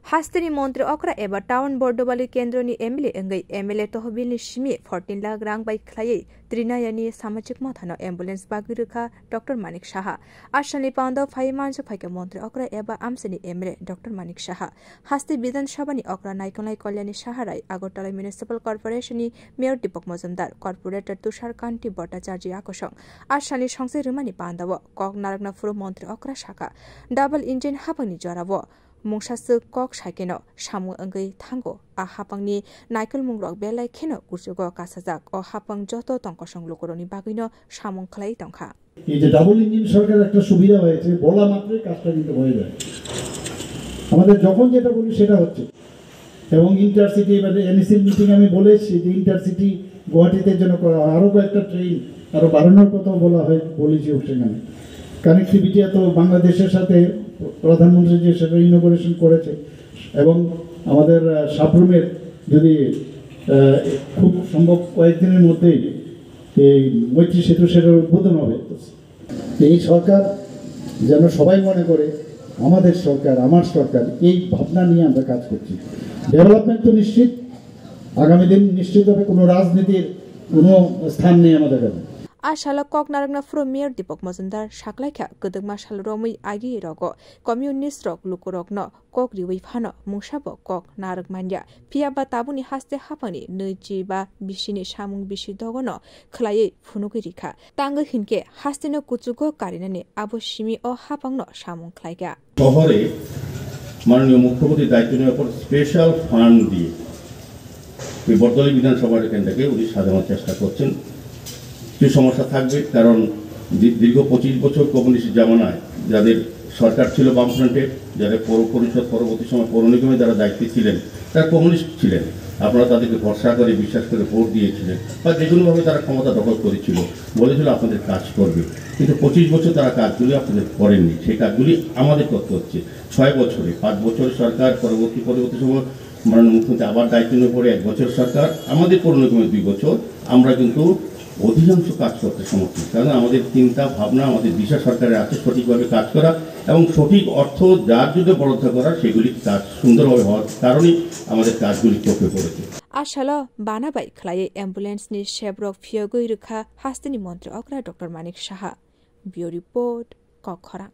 हास्तेनी मंत्री अक्रा एबा टाउन बर्डोबाली केन्द्रनि एमएलए अंगै एमएलए तहबिलनि सिमी 14 लाख रां बाय खलायै त्रिनायानि सामाजिक मथानो एम्बुलेंस बागिरुखा डॉक्टर मानिक शाह आशनि पाउन्द फाइमानजो फाइके मंत्री अक्रा एबा आमसेनि एमएलए डॉक्टर मानिक शाह हास्ते विधानसभानि अक्रा नायकलाई कल्याणी शाहराई आगरतला म्युनिसिपल कर्पोरेशननि मेयर दीपक मजुमदार कर्पोरेटर तुषार कान्ति भट्टाचार्य आकसं आशनि संसे रुमानि पाउन्दव कक नारगना फुरो मंत्री अक्रा शाखा डबल इंजिन हापनि जराव मुंसासो कक साइकेनो सामु अंगै थांगो आ हापांनि नायकल मुंग्रक बेलाय खेनो गुरजुगो कासाजाक अ हापां जतो तंकसं लोकरनि बागैनो सामुं खलाई तंखा এই যে ডাবল ইঞ্জিন সরকার একটা সুবিধা হয়েছে বলা মাত্রই কাজটা কিন্তু হয়ে যায় আমাদের যখন যেটা বলি সেটা হচ্ছে এবং ইন্টারসিটি মানে এনএসএল মিটিং আমি বলেছি যে ইন্টারসিটি গুয়াহাটিতে জন্য করা আরো কয়েকটা ট্রেন আরো বাড়ানোর কথা বলা হয় বলেছি সেখানে কানেক্টিভিটি তো বাংলাদেশের সাথে প্রধানমন্ত্রী যে সেটা ইনোগ্রেশন করেছে এবং আমাদের সাবরুমের যদি খুব সম্ভব কয়েকদিনের মধ্যেই এই মৈত্রী সেতু সেটার উদ্বোধন হবে এই সরকার যেন সবাই মনে করে আমাদের সরকার আমার সরকার এই ভাবনা নিয়ে আমরা কাজ করছি ডেভেলপমেন্ট তো নিশ্চিত আগামী দিন নিশ্চিত হবে কোনো রাজনীতির কোনো স্থান নেই আমাদের কাছে आशाला कक नारगना फ्रो मेयर दीपक मजुमदार साकलाइखा गदगमा सालरोमै आगि रगो कम्युनिस्ट रक लुकुरकनो कक रिवै फानो मुसाबो कक नारगमान्या पियाबा ताबुनि हास्ते हापानि नैजिबा बिसिनि सामुं बिसि दगनो खलायै फुनुगै रिखा तांगो हिनके हास्तेनो कुचुगो कारिनानि आबो सिमि अ हापांनो सामुं खलाइगा শহরে মাননীয় মুখ্যমন্ত্রীর দায়িত্ব নেওয়ার পর স্পেশাল ফান্ড দিয়ে এই বর্তমানে বিধানসভার কেন্দ্রকে উনি সাজানোর চেষ্টা করছেন কিছু সমস্যা থাকবে কারণ দীর্ঘ 25 বছর কমিউনিস্ট জামানায় যাদের সরকার ছিল বামফ্রন্টে যাদের পৌর পরিষদ পরবর্তী সময় পৌর নিগমে যারা দায়িত্বে ছিলেন তারা কমিউনিস্ট ছিলেন আপনারা তাদেরকে ভরসা করে বিশ্বাস করে ভোট দিয়েছিলেন বা যে কোনোভাবে তারা ক্ষমতা দখল করেছিল বলেছিল আপনাদের কাজ করবে কিন্তু 25 বছর তারা কাজগুলি আপনাদের করেননি সেই কাজগুলি আমাদের করতে হচ্ছে 6 বছরে 5 বছরের সরকার পরবর্তী সময় মাননীয় মুখ্যমন্ত্রী আবার দায়িত্ব নিয়ে পড়ে 1 বছর সরকার আমাদের পৌর নিগমে 2 বছর আমরা কিন্তু অধিকাংশ কাজ করতে সমর্থ কারণ আমাদের চিন্তা ভাবনা আমাদের দিশা সরকারের আছে সঠিকভাবে কাজ করা এবং সঠিক অর্থ যার জন্য বরাদ্দ করা সেগুলি কাজ সুন্দরভাবে হওয়ার কারণেই আমাদের কাজগুলি চোখে পড়েছে आशाला बानाबाई खलायै एम्बुलेंस नि शेब्रक फियगै रुखा हास्तेनि मन्त्री अक्रा डॉक्टर मानिक शाह बियो रिपोर्ट कखरा